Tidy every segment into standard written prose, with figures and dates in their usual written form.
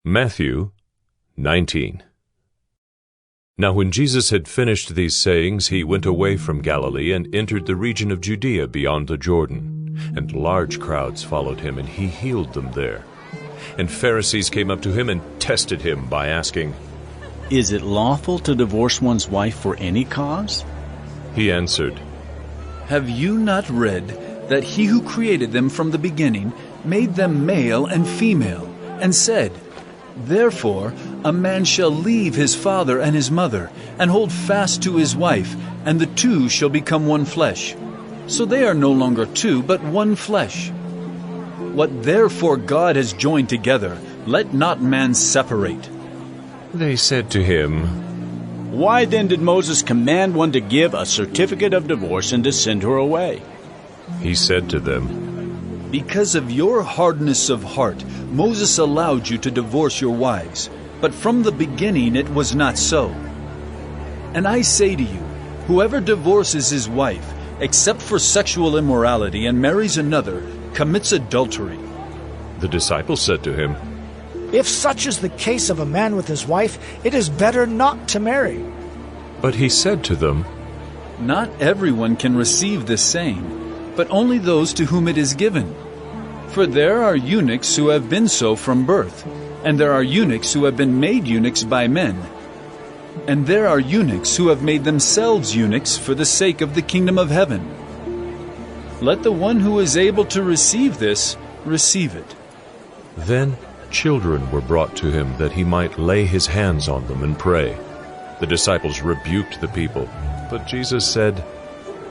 Matthew 19. Now when Jesus had finished these sayings, he went away from Galilee and entered the region of Judea beyond the Jordan. And large crowds followed him, and he healed them there. And Pharisees came up to him and tested him by asking, "Is it lawful to divorce one's wife for any cause?" He answered, Have you not read that he who created them from the beginning made them male and female, and said, Therefore a man shall leave his father and his mother, and hold fast to his wife, and the two shall become one flesh. So they are no longer two, but one flesh. What therefore God has joined together, let not man separate. They said to him, Why then did Moses command one to give a certificate of divorce and to send her away? He said to them, Because of your hardness of heart, Moses allowed you to divorce your wives, but from the beginning it was not so. And I say to you, whoever divorces his wife, except for sexual immorality, and marries another, commits adultery. The disciples said to him, If such is the case of a man with his wife, it is better not to marry. But he said to them, Not everyone can receive this saying, but only those to whom it is given. For there are eunuchs who have been so from birth, and there are eunuchs who have been made eunuchs by men. And there are eunuchs who have made themselves eunuchs for the sake of the kingdom of heaven. Let the one who is able to receive this, receive it. Then children were brought to him that he might lay his hands on them and pray. The disciples rebuked the people, but Jesus said,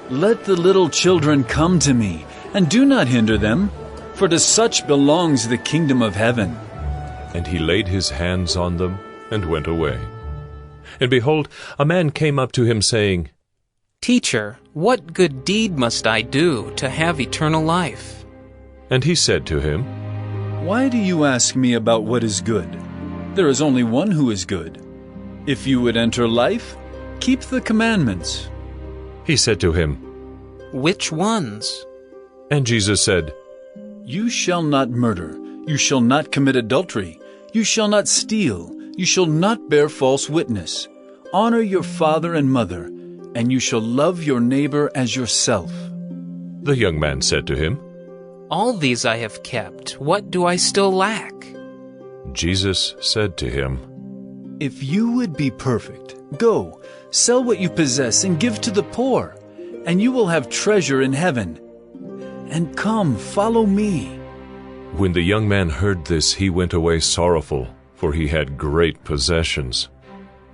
Let the little children come to me, and do not hinder them, for to such belongs the kingdom of heaven. And he laid his hands on them and went away. And behold, a man came up to him, saying, Teacher, what good deed must I do to have eternal life? And he said to him, Why do you ask me about what is good? There is only one who is good. If you would enter life, keep the commandments. He said to him, Which ones? And Jesus said, You shall not murder. You shall not commit adultery. You shall not steal. You shall not bear false witness. Honor your father and mother, and you shall love your neighbor as yourself. The young man said to him, All these I have kept. What do I still lack? Jesus said to him, If you would be perfect, go, sell what you possess and give to the poor, and you will have treasure in heaven. And come, follow me. When the young man heard this, he went away sorrowful, for he had great possessions.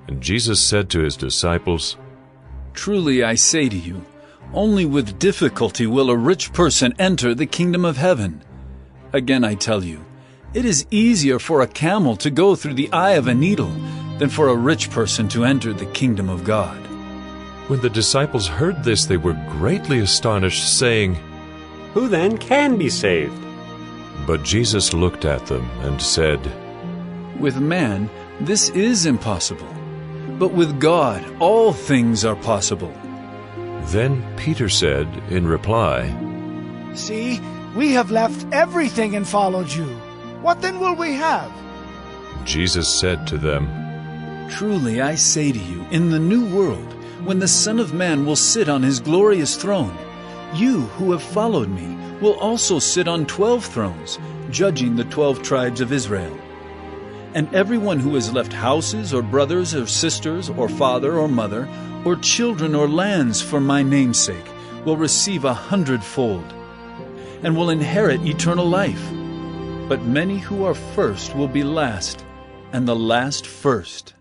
And Jesus said to his disciples, Truly I say to you, only with difficulty will a rich person enter the kingdom of heaven. Again I tell you, it is easier for a camel to go through the eye of a needle than for a rich person to enter the kingdom of God. When the disciples heard this, they were greatly astonished, saying, Who then can be saved? But Jesus looked at them and said, With man, this is impossible, but with God all things are possible. Then Peter said in reply, See, we have left everything and followed you. What then will we have? Jesus said to them, Truly I say to you, in the new world, when the Son of Man will sit on his glorious throne, you who have followed me will also sit on 12 thrones, judging the 12 tribes of Israel. And everyone who has left houses or brothers or sisters or father or mother or children or lands for my name's sake will receive 100-fold, and will inherit eternal life. But many who are first will be last, and the last first.